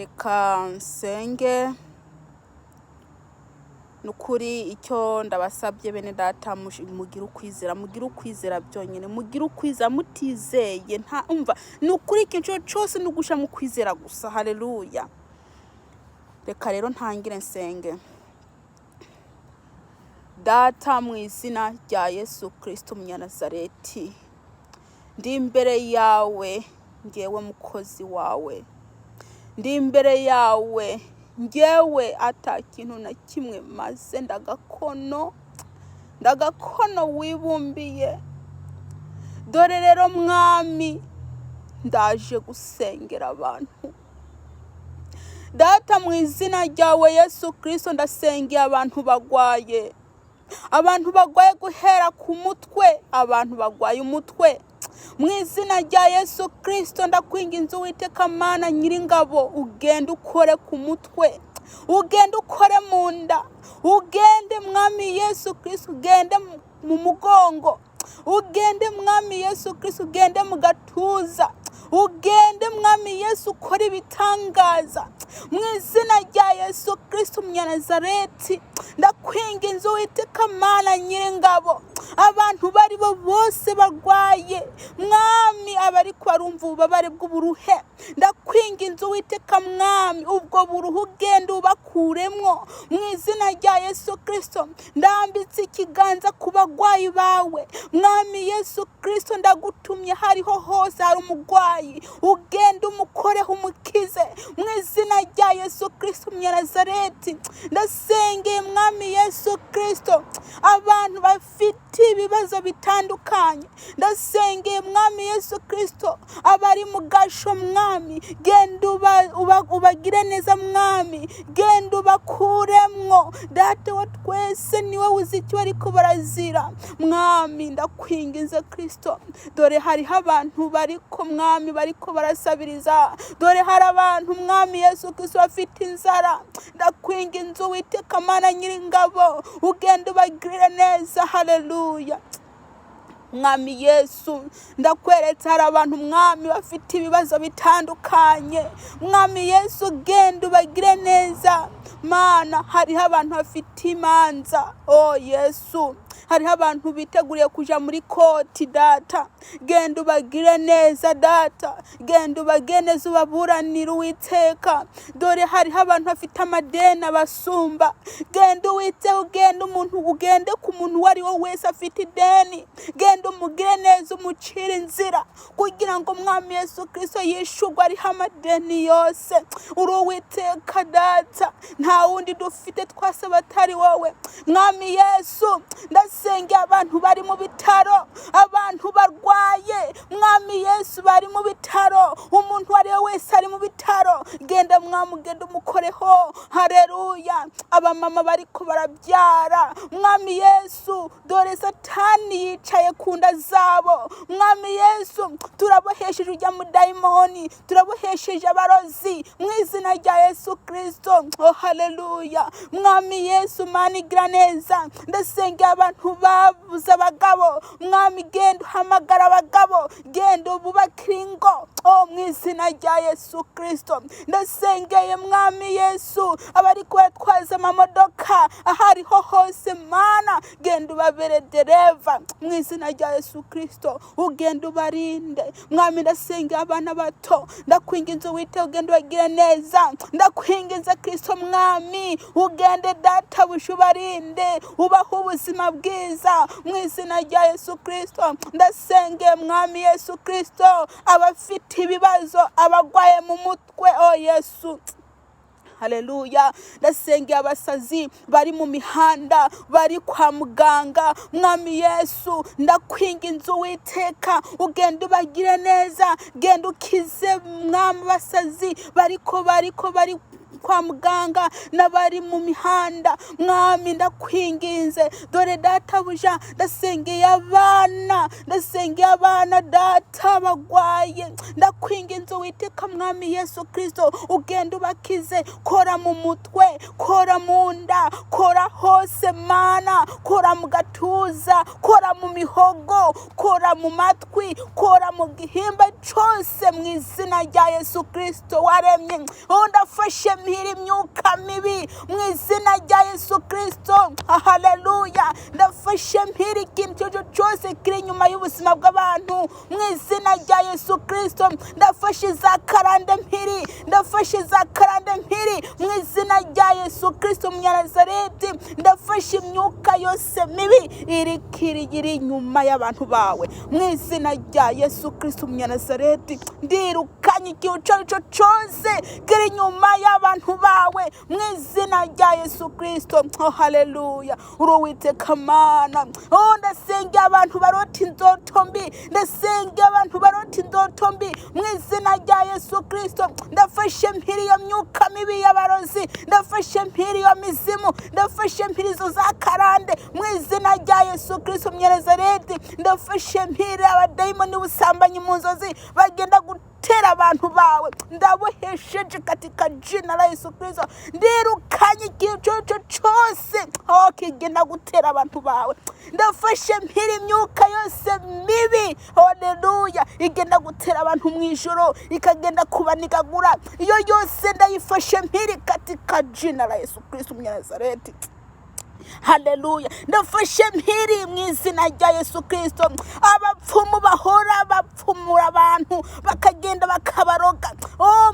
Reka nsenge. Nukuri icyo ndabasabye bene data, mugira ukwizera byonyine, mugira ukwizera mutizeye, nta umva nukuri ikintu cyose nugusha mu kwizera gusa. Haleluya. Reka rero ntangire nsenge. Data, mu izina rya Yesu Kristo Munyanazareti, ndi imbere yawe ngewe mukozi wawe, ndi imbere yawe ngewe ata kintu na kimwe maze ndagakono wibumbiye. Dore rero mwami, ndaje gusengera abantu. Data, mu izina ryawe Yesu Kristo ndasengera abantu bagwaye, guhera ku mutwe, abantu bagwaye umutwe. Mu izina rya Yesu Kristo ndakwinginze Uwiteka Mana Nyiringabo, ugende ukore ku mutwe, ugende ukore mu nda, ugende mwami Yesu Kristo, ugende mu mugongo, ugende mwami Yesu Kristo, ugende mu gatuza, ugende mwami Yesu ukora ibitangaza. Mu izina rya Yesu Kristo Munyanazareti ndakwinginze Uwiteka Mana Nyiringabo, abantu bari bo bose barwaye mwami, abari barumva ububabare bw'uburuhe, ndakwinginze Uwiteka mwami, ubwo buruhu ugende ubakuremwo. Mu izina rya Yesu Kristo ndambitse ikiganza ku bagwayi bawe mwami Yesu Kristo, ndagutumye hariho hose hari umugwayi, ugende umukoreho umukize. Mu izina rya Yesu Kristo Munyanazareti ndasengeye mwami Yesu Kristo abantu bafite ibibazo bitandukanye, ndasengeye mwami Yesu Kristo abari mu gasho mwami, genda ubagire neza mwami, genda ubakuremwo. Data wa twese niwe uzi icyo ariko barazira mwami, ndakwinginze Kristo. Dore hariho abantu bariko mwami bariko barasabiriza, dore hari abantu mwami Yesu Kristo bafite inzara, ndakwinginze Uwiteka Mana Nyiringabo, ugende ubagirire neza. Haleluya. Mwami Yesu ndakweretse hari abantu mwami bafite ibibazo bitandukanye, mwami Yesu genda ubagire neza. Mana, hariho abantu bafite imanza, Yesu hariho abantu biteguriye kuja muri koti. Data, genda ubagire neza. Data, genda ubagire neza, ubaburanire Uwiteka. Dore hariho abantu bafite amadeni abasumba, genda Uwiteka, ugende ku muntu wari wo wese afite ideni, genda umugire neza, umucire inzira kugira ngo mwami Yesu Kristo yishurwe ariho amadeni yose. Uri Uwiteka Data, nta wundi dufite twasaba atari wowe mwami Yesu. Ndasengera abantu bari mu bitaro, abantu barwaye mwami Yesu bari mu bitaro, umuntu wari wese ari mu bitaro, genda mwami, ugende umukoreho. Haleluya. Abamama bariko barabyara mwami Yesu, dore Satani yicaye ku nda zabo mwami Yesu, turabohesheje ujya mu daimoni, turabohesheje abarozi mu izina rya Yesu Kristo. Haleluya. Mwami Yesu Mana igira neza, ndasengera abantu babuze abagabo mwami, genda uhamagara abagabo, genda ububakire ingo mu izina rya Yesu Kristo. Ndasengeye mwami Yesu abari kwatwaza amamodoka ahariho hose Mana, genda ubabere dereva mu izina rya Yesu Kristo, ugenda ubarinde mwami. Ndasengeye abana bato, ndakwinginze Uwiteka ugende ubagire neza, ndakwinginze Kristo mwami, ugende Data bushubarinde, ubaho ubuzima bwiza mu izina rya Yesu Kristo. Ndasengeye mwami Yesu Kristo abafite ibibazo, abagwaye mu mutwe, Yesu. Haleluya. Ndasengeye abasazi bari mu mihanda, bari kwa muganga mwami Yesu, ndakwinginze Uwiteka ugende ubagire neza, genda ukize mwami abasazi bariko kwa muganga n'abari mu mihanda, mwami ndakwinginze, dore databuja ndasengeye abana data bagwaye, ndakwinginze Uwiteka mwami Yesu Kristo, ugenda ubakize, kora mu mutwe, kora mu nda, kora hose Mana, kora mu gatuza, kora mu mihogo, kora mu matwi, kora mu gihimba cyose mu izina rya Yesu Kristo waremye. Ndafashe mpiri imyuka mibi mu izina rya Yesu Kristo, haleluya. Ndafashe mpiri ikintu cyose kiri inyuma y'ubuzima bw'abantu mu izina rya Yesu Kristo. Ndafashe za karande mpiri mu izina rya Yesu Kristo Munyanazareti. Ndafashe imyuka yose mibi iri inyuma y'abantu bawe mu izina rya Yesu Kristo Munyanazareti. Ndirukanye ikintu cyose kiri inyuma y'abantu bawe mu izina rya Yesu Kristo, haleluya. Uwiteka Mana, ndasengera abantu barota indoto mbi, mu izina rya Yesu Kristo. Ndafashe mpiri iyo myuka mibi y'abarozi, ndafashe mpiri iyo mizimu, ndafashe mpiri zo za karande mu izina rya Yesu Kristo Munyanazareti. Ndafashe mpiri abadayimoni n'ubusambanyi mu nzozi bagenda gutera abantu bawe, ndabohesheje katika jina la Yesu Kristo. Ndirukanye ikintu cyose kigenda gutera abantu bawe. Ndafashe mpiri imyuka yose mibi, haleluya, igenda gutera abantu mu ijoro, ikagenda kubanikagura, iyo yose ndayifashe mpiri katika jina la Yesu Kristo Munyanazareti. Haleluya. Ndafashe mpiri mu izina rya Yesu Kristo. Abapfumu bahora bapfumura abantu bakagenda bakabaroga,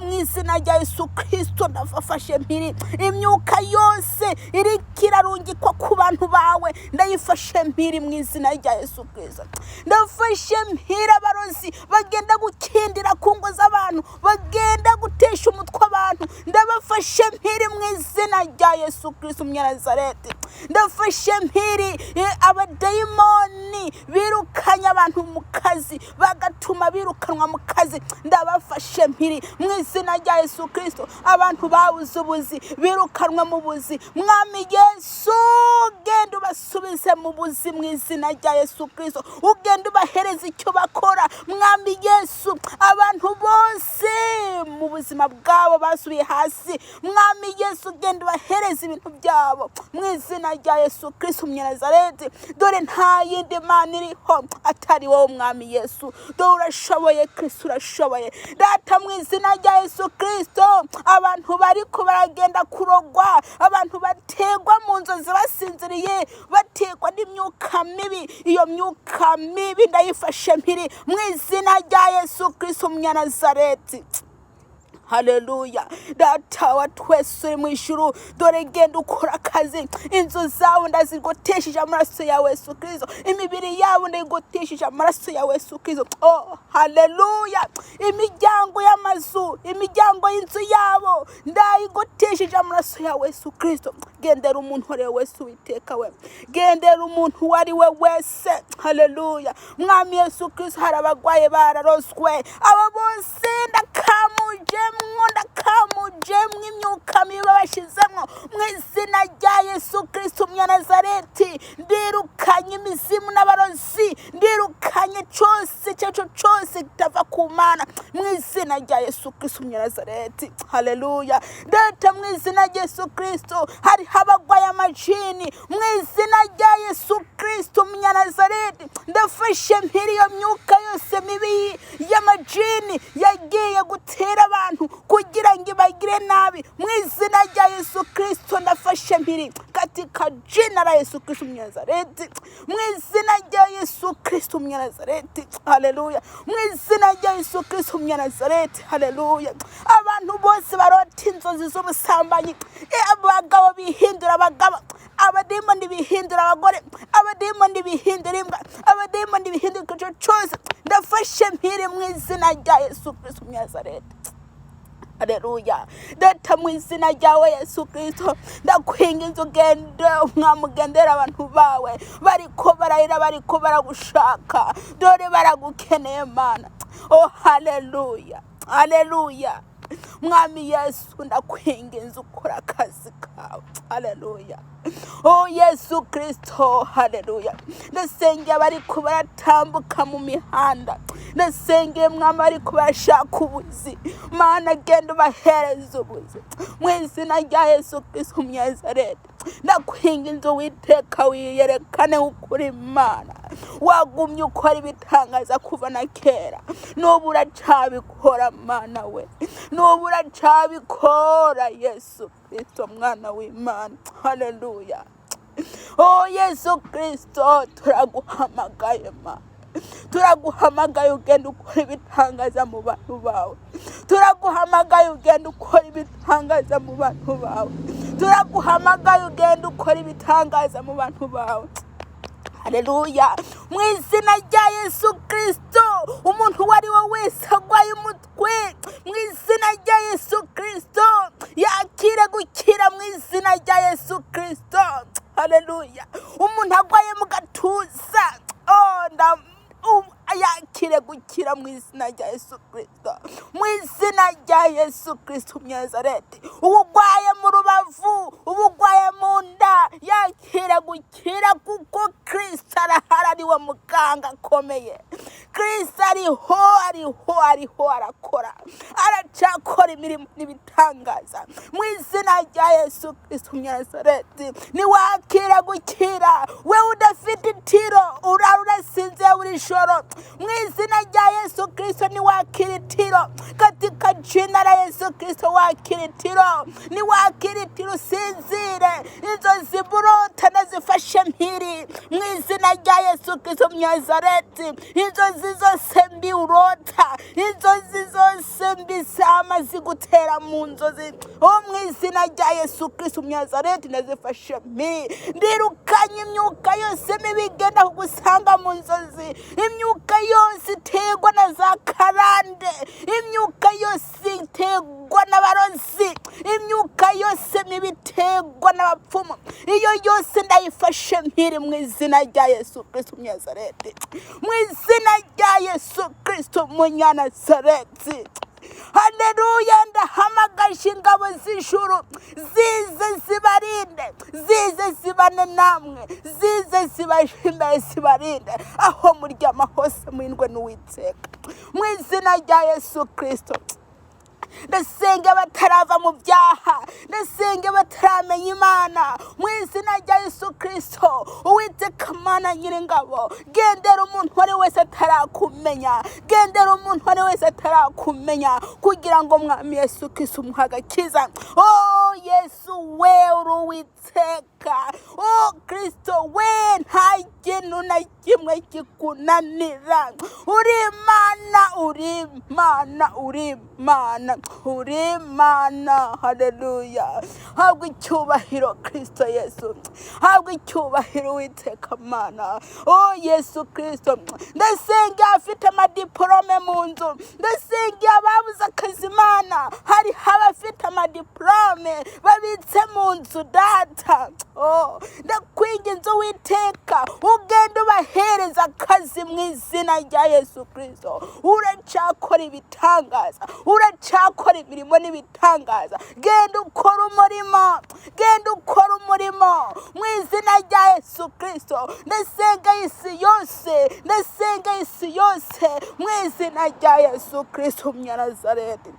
mu izina rya Yesu Kristo ndafashe mpiri imyuka yose iri kirarungikwa ku bantu bawe, ndayifashe mpiri mu izina rya Yesu Kristo. Ndafashe mpiri abarozi bagenda gukindira ku ngo z'abantu, bagenda gutesha umutwe abantu, ndabafashe mpiri mu izina rya Yesu Kristo Munyanazareti. Ndafashe mpiri abadayimoni birukanye abantu mu kazi, bagatuma birukanwa mu kazi, ndabafashe mpiri mu izina rya Yesu Kristo. Abantu babuze ubuzi birukanwa mu buzi, mwami Yesu genda ubasubize mu buzi mu izina rya Yesu Kristo. Ugenda ubahereza icyo bakora, mwami Yesu. Abantu bose mu buzima bwabo basubiye hasi, mwami Yesu genda ubahereza ibintu byabo mu izina rya Yesu Kristo Munyanazareti. Dore nta yindi Mana iriho atari wowe mwami Yesu. Dore urashoboye Kristo, urashoboye data mu izina rya Yesu Kristo. Abantu bariko baragenda kurogwa, abantu bategwa mu nzozi basinziriye, bategwa n'imyuka mibi, iyo myuka mibi ndayifashe mpiri mu izina rya Yesu Kristo Munyanazareti. Haleluya. Data wa twese uri mu ijuru, dore genda ukora akazi, inzu zawe ndazigotesheje amaraso ya Yesu Kristo, imibiri yabo ndayigotesheje amaraso ya Yesu Kristo. Haleluya. Imiryango y'amazu, imiryango y'inzu yabo ndayigotesheje amaraso ya Yesu Kristo. Gendera umuntu wari wese Uwiteka we, gendera umuntu wari we wese. Haleluya. Mwami Yesu Kristo, hari abagwaye bararoswe, abo bose ndakamuje mw'imyuka mibi bashizemwo mu izina rya Yesu Kristo Munyanazareti. Ndirukanye imizimu n'abarozi, ndirukanye cyose kitava ku Mana mu izina rya Yesu Kristo Munyanazareti. Haleluya. Data mu izina rya Yesu Kristo, hari abagwaye amajini mu izina rya Yesu Kristo Munyanazareti. Ndafashe mpiri iyo myuka yose mibi y'amajini yagiye gutera abantu kugira ngo ibagire nabi mu izina rya Yesu Kristo. Ndafashe mpiri katika jina la Yesu Kristo Munyanazareti, mu izina rya Yesu Kristo Munyanazareti. Haleluya. Mu izina rya Yesu Kristo Munyanazareti. Haleluya. Abantu bose barota inzozi z'ubusambanyi, abagabo bihindura abagabo, abadayimoni bihindura abagore, abadayimoni bihindura imbwa, abadayimoni bihindura ikintu cyose, ndafashe mpiri mu izina rya Yesu Kristo Munyanazareti. Haleluya. Data mu izina ryawe Yesu Kristo, ndakwinginze ugende umwamugendera abantu bawe bariko barayira, bariko baragushaka, dore baragukeneye Mana. Haleluya. Haleluya. mwami Yesu ndakwinginze ukora akazi kawe. Haleluya. Oh Yesu Kristo, haleluya. Ndasengeye abari kubaratambuka mu mihanda, ndasengeye mwami ari kubashaka ubuzi, Mana genda ubahereza ubuzi mu izina rya Yesu Kristo Umunyanazareti. Ndakwinginze Uwiteka wiyerekane ukuri Imana, wagumye ukora ibitangaza kuva na kera, n'ubu uracyabikora Mana we, n'ubu uracyabikora Yesu Kristo mwana w'Imana. Haleluya. Oh Yesu Kristo, turaguhamagaye Mana, turaguhamagaye ugenda ukora ibitangaza mu bantu bawe, turaguhamagaye ugenda ukora ibitangaza mu bantu bawe, turaguhamagaye ugenda ukora ibitangaza mu bantu bawe. Haleluya. Mu izina rya Yesu Kristo, umuntu wari we wese agwaye umutwe, mu izina rya Yesu Kristo yakire gukira mu izina rya Yesu Kristo. Haleluya. Umuntu agwaye mu gatuza, yakire gukira mu izina rya Yesu Kristo, mu izina rya Yesu Kristo Umunyanazareti. Ubugwaye mu rubavu, ubugwaye mu nda, yakire gukira kuko Kristo arahari, ari we muganga akomeye. Kristo ariho arakora, aracakora imirimo n'ibitangaza mu izina rya Yesu Kristo Umunyanazareti. Niwakire gukira, we udafite itiro, urasinze buri joro, mu izina rya Yesu Kristo niwakire itiro, katika jina la Yesu Kristo wakire itiro, niwakire itiro, usinzire, inzozi burota nazifashe mpiri mu izina rya Yesu Kristo Umunyanazareti. Inzozi zose mbi urota, inzozi zose mbi zama zigutera mu nzozi, mu izina rya Yesu Kristo Umunyanazareti nazifashe mpiri. Ndirukanye imyuka yose mibi igenda kugusanga mu nzozi, imyuka yose iterwa na za karande, imyuka yose iterwa n'abarozi, imyuka yose mibi iterwa n'abapfumu, iyo yose ndayifashe mpiri mu izina rya Yesu Kristo Umunyanazareti, mu izina rya Yesu Kristo Umunyanazareti. Haleluya. Ndahamagaje ingabo z'ijuru zize zibarinde, zize zibane namwe, zize zibashimbe zibarinde aho muryama hose mwindwe n'Uwiteka mu izina rya Yesu Kristo. Ndasenge batarava mu byaha, ndasenge bataramenya Imana mu izina rya Yesu Kristo. Uwiteka Mana Nyiringabo, gendera umuntu wari wese atarakumenya, gendera umuntu wari wese atarakumenya, kugira ngo mwami Yesu Kristo umuhe agakiza. Oh Yesu we uri Uwiteka, oh Kristo we nta kintu na kimwe kikunanira, uri Imana, uri Imana, uri Imana, uri Imana. Haleluya. Habwa icyubahiro Kristo Yesu, habwa icyubahiro Uwiteka Mana. Oh Yesu Kristo, ndasenge afite amadiplome mu nzu, ndasenge ababuze akazi Mana, hari abafite amadiplome babitse mu nzu data. Ndakwinginze Uwiteka ugende ubahereza akazi mu izina rya Yesu Kristo. Uracakora ibitangaza, uracakora imirimo n'ibitangaza, genda ukora umurimo, genda ukora umurimo mu izina rya Yesu Kristo. Ndasenga isi yose, ndasenga isi yose mu izina rya Yesu Kristo Umunyanazareti.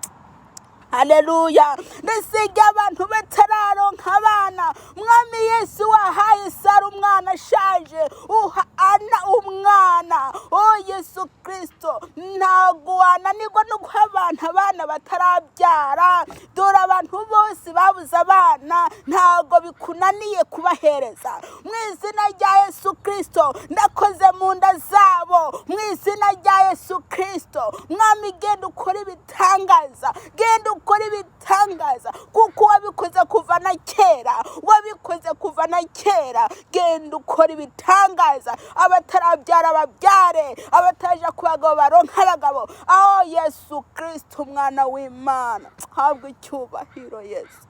Haleluya. Ndasenge abantu batararonka abana, mwami Yesu wahaye Sara umwana ashaje, uha Ana umwana. Oh Yesu Kristo, ntago wananirwa no guha abantu abana batarabyara. Dore abantu bose babuze abana, ntago bikunaniye kubahereza mu izina rya Yesu Kristo. Ndakoze mu nda zabo mu izina rya Yesu Kristo. Mwami genda ukora ibitangaza, genda ukora ibitangaza, kuko wabikoze kuva na kera, wabikoze kuva na kera. Genda ukora ibitangaza, abatarabyara babyare, abataje ku bagabo baronka abagabo. Oh Yesu Kristo umwana w'Imana, habwa icyubahiro Yesu.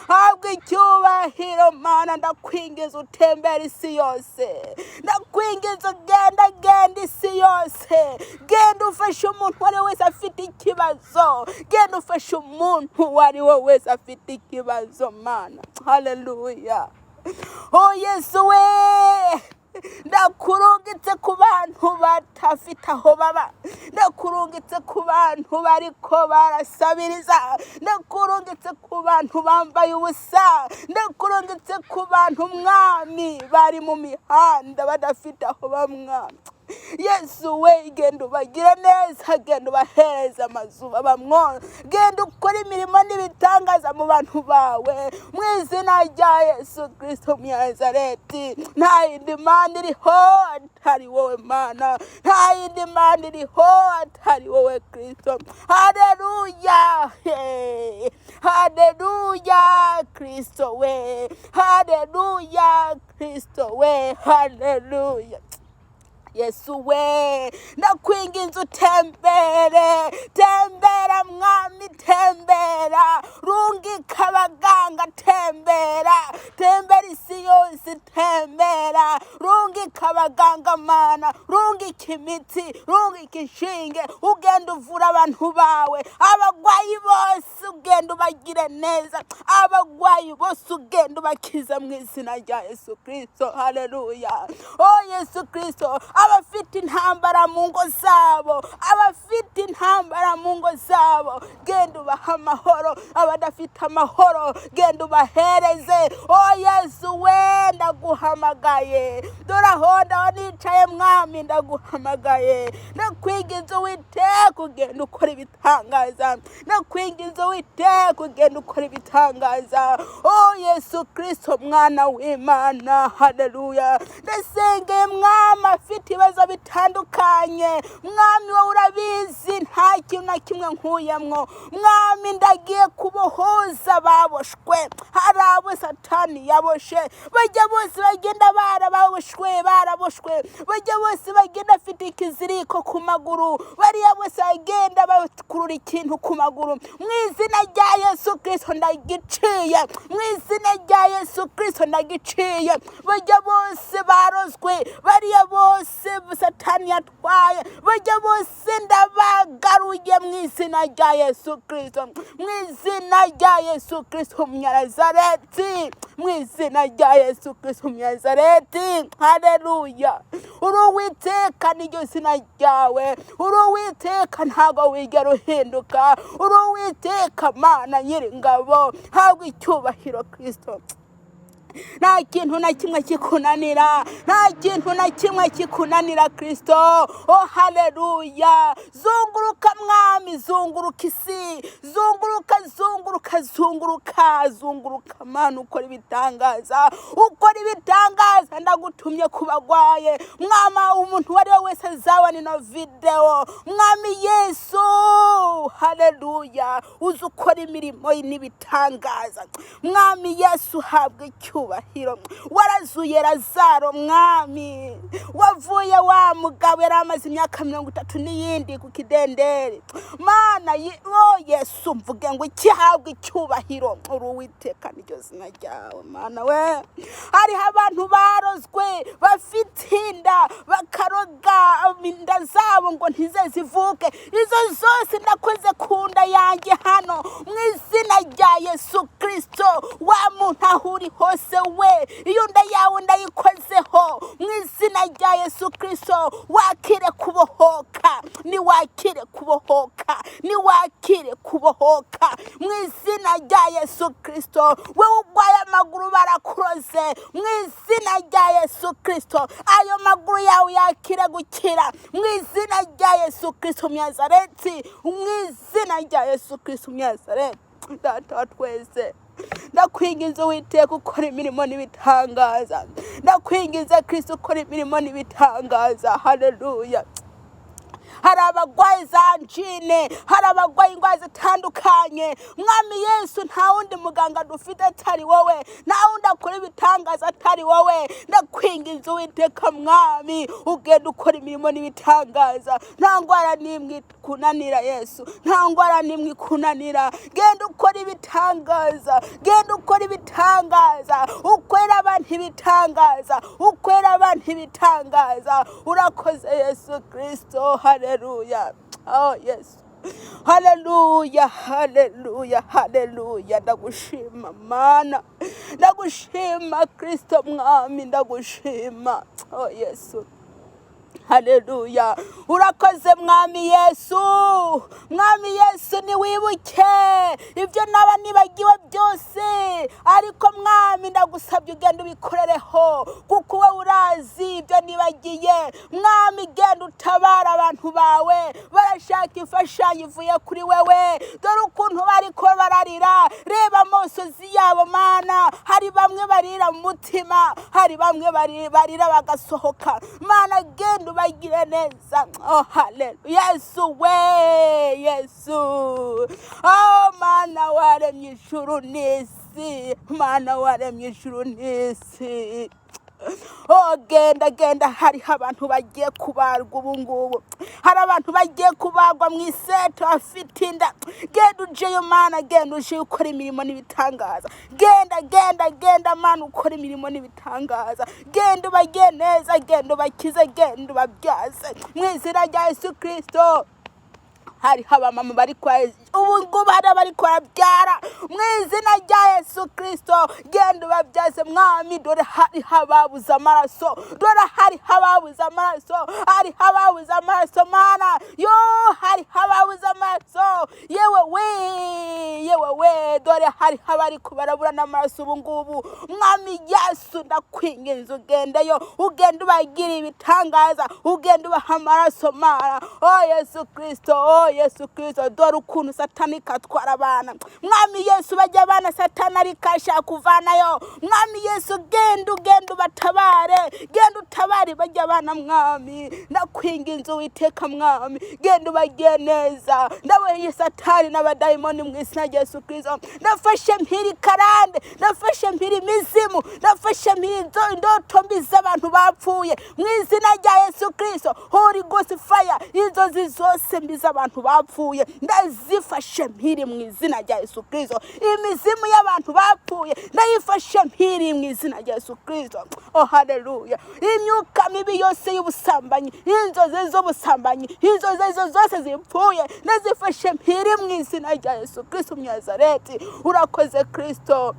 habwa icyubahiro Mana. Ndakwingiza utembera isi yose, ndakwingiza genda isi yose, genda ufashe umuntu uwo ari we wese afite ikibazo, genda ufashe umuntu uwo ari we wese afite ikibazo Mana. Haleluya. Oh Yesu we, ndakurungitse ku bantu batafite aho baba, ndakurungitse ku bantu bariko barasabiriza, ndakurungitse ku bantu bambaye ubusa, ndakurungitse ku bantu Mwami bari mu mihanda badafite aho bamwami. Yesu we, genda ubagire neza, genda ubahereza amazu babamwo, genda ukora imirimo n'ibitangaza mu bantu bawe, mu izina rya Yesu Kristo Nazareti. Nta yindi Mana iriho atari wowe Mana, nta yindi Mana iriho atari wowe Kristo. Haleluya, haleluya Kristo we, haleluya Kristo we, haleluya. Yesu we, ndakwinginze utembere, tembera Mwami, tembera, rungika abaganga, tembera isi yose, tembera, rungika abaganga Mana, rungika imiti, rungika inshinge, ugenda uvura abantu bawe, abagwayi bose ugenda ubagire neza, abagwayi bose ugenda ubakiza mu izina rya Yesu Kristo. Haleluya. Oh Yesu Kristo, abafite intambara mu ngo zabo, abafite intambara mu ngo zabo, genda ubaha amahoro, abadafite amahoro genda ubahereze. Oh Yesu we, ndaguhamagaye, dore aho nicaye Mwami, ndaguhamagaye, ndakwinginze Uwiteka ugenda ukora ibitangaza, ndakwinginze Uwiteka ugenda ukora ibitangaza. Oh Yesu Kristo Mwana w'Imana. Haleluya. Ndasengeye Mwami afite ibibazo bitandukanye, Mwami wowe urabizi, nta kintu na kimwe nkuyemwo Mwami. Ndagiye kubohoza baboshwe, hari abo Satani yaboshe, bajya bose bagenda baraboshwe, bajya bose bagenda afite ikiziriko ku maguru, bariya bose bagenda bakurura ikintu ku maguru, mu izina rya Yesu Kristo ndagiciye, mu izina rya Yesu Kristo ndagiciye. Bajya bose barozwe, bariya bose Satani yatwaye, bajya bose ndabagaruye mu izina rya Yesu Kristo, mu izina rya Yesu Kristo Nazareti, mu izina rya Yesu Kristo Nazareti. Haleluya. Uri Uwiteka, niryo zina ryawe, uri Uwiteka, ntago wigera uhinduka, uri Uwiteka Mana Nyiringabo. Habwa icyubahiro Kristo. Nta kintu na kimwe kikunanira, nta kintu na kimwe kikunanira Kristo. Oh haleluya. Zunguruka Mwami, zunguruka isi, zunguruka Mana, ukora ibitangaza, ukora ibitangaza. Ndagutumye kubagwaye Mwama, umuntu wari wese azabona ino video Mwami Yesu. Haleluya. Uzi ukora imirimo n'ibitangaza Mwami Yesu. Habwa icyubahiro. Warazuye Lazaro Mwami, wavuye wa mugabo yari amaze imyaka 30 n'iyindi ku kidenderi Mana. Oh Yesu, mvuge ngo ikihabwa icyubahiro. Uri Uwiteka, niryo zina ryawe Mana we. Hari abantu barozwe, bafite inda, bakaroga inda zabo ngo ntizezivuke, izo zose ndakoze kunda yanjye hano mu izina rya Yesu Kristo. Wa muntu aho uri hose we, iyo nda yawe ndayikozeho mu izina rya Yesu Kristo. Wakire kubohoka, niwakire kubohoka, niwakire kubohoka mu izina rya Yesu Kristo. Wewe ugwaye amaguru barakuroze mu izina rya Yesu Kristo. Ayo maguru yawe yakire gukira mu izina rya Yesu Kristo Nazareti, mu izina rya Yesu Kristo Nazareti. Data wa twese, ndakwinginze Uwiteka ukora imirimo n'ibitangaza, ndakwinginze Kristo ukora imirimo n'ibitangaza. Haleluya. hari abagwaye za njine, hari abagwaye indwara zitandukanye. Mwami Yesu, nta wundi muganga dufite atari wowe, nta wundi akora ibitangaza atari wowe. Ndakwinginze Uwiteka Mwami, ugenda ukora imirimo n'ibitangaza. Nta ndwara n'imwe ikunanira Yesu, nta ndwara n'imwe ikunanira. Genda ukora ibitangaza, genda ukora ibitangaza, ukorera abantu ibitangaza, ukorera abantu ibitangaza. Urakoze Yesu Kristo. Haleluya. Oh Yesu, haleluya, haleluya, haleluya. Ndagushima Mana, ndagushima Kristo Mwami, ndagushima. Oh Yesu, haleluya. Urakoze Mwami Yesu. Mwami Yesu, niwibuke ibyo naba nibagiwe byose, ariko Mwami ndagusabye ugenda ubikorereho, kuko wowe urazi ibyo nibagiye. Mwami, genda utabara abantu bawe, barashaka imfashanyo ivuye kuri wewe. Dore ukuntu bariko bararira, reba amosozi yabo Mana. Hari bamwe barira mu mutima, hari bamwe barira bagasohoka. Mana, genda ubagire neza. Oh haleluya. Yesu we, Yesu. Oh Mana waremye ijuru n'isi, Mana waremye ijuru n'isi. Oh genda, hariho abantu bagiye kubarwa ubu ngubu, hari abantu bagiye kubagwa mu iseto afite inda. Genda ujeyo Mana, genda uje ukora imirimo n'ibitangaza. Genda Mana, ukora imirimo n'ibitangaza. Genda ubagiye neza, genda ubakize, genda ubabyaze mu izina rya Yesu Kristo. Hari abamama bari kwa ubu ngubu, hari abari kwabyara mu izina rya Yesu Kristo. Genda ubabyaze Mwami. Dore hari hababuza amaraso, dore hari hababuza amaraso, hari hababuza amaraso Mana. Yo, hari hababuza amaraso. Yewe we, dore hari habari kubarabura n'amaraso ubu ngubu. Mwami Yesu, ndakwinginze ugendeyo, ugenda ubagira ibitangaza, ugenda ubaha amaraso Mana. Oh Yesu Kristo, oh Yesu Kristo. Dore ukuntu Satani katwara abana. Mwami Yesu, bajya abana Satani arikashaka kuvanayo. Mwami Yesu, genda ubatabare, genda utabare bajya abana Mwami. Ndakwinginze Uwiteka Mwami, genda ubagiye neza. Ndaboheye Satani n'abadayimoni mu izina rya Yesu Kristo. Ndafashe mpiri karande, ndafashe mpiri mizimu, ndafashe mpiri indoto mbi z'abantu bapfuye mu izina rya Yesu Kristo. Holy Ghost fire, inzozi zose mbi z'abantu bapfuye ndazifashe mpiri mu izina rya Yesu Kristo. Imizimu y'abantu bapfuye ndayifashe mpiri mu izina rya Yesu Kristo. Oh haleluya. Imyuka mibi yose y'ubusambanyi, inzozi z'ubusambanyi, inzozi zose zipfuye ndazifashe mpiri mu izina rya Yesu Kristo Mnazareti. Urakoze Kristo.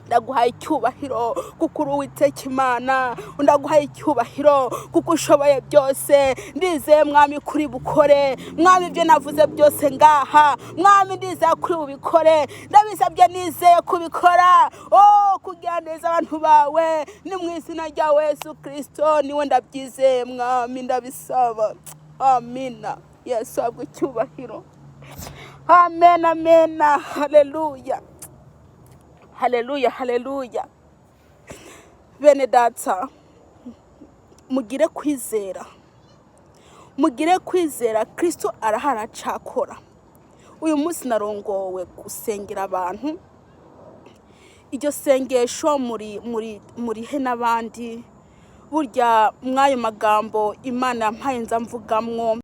Ndaguhaye icyubahiro kuko uri Uwiteka Imana. Ndaguhaye icyubahiro kuko ushoboye byose. Ndizeye Mwami kuri bukore. Mwami, ibyo navuze byose ngaha Mwami, ndizeye kuri ubikore. Ndabisabye nizeye kubikora. Oh, kugira neza abantu bawe, ni mu izina rya Yesu Kristo niwe ndabyizeye Mwami, ndabisaba. Amina. Yesu abwe icyubahiro. Amen, amen. Haleluya. Haleluya, haleluya. Bene data, mugire kwizera, mugire kwizera. Kristo arahari acakora. Uyu munsi narongowe gusengera abantu. Iryo sengesho muri he n'abandi, burya mwayo magambo Imana yampaye nza mvugamwo.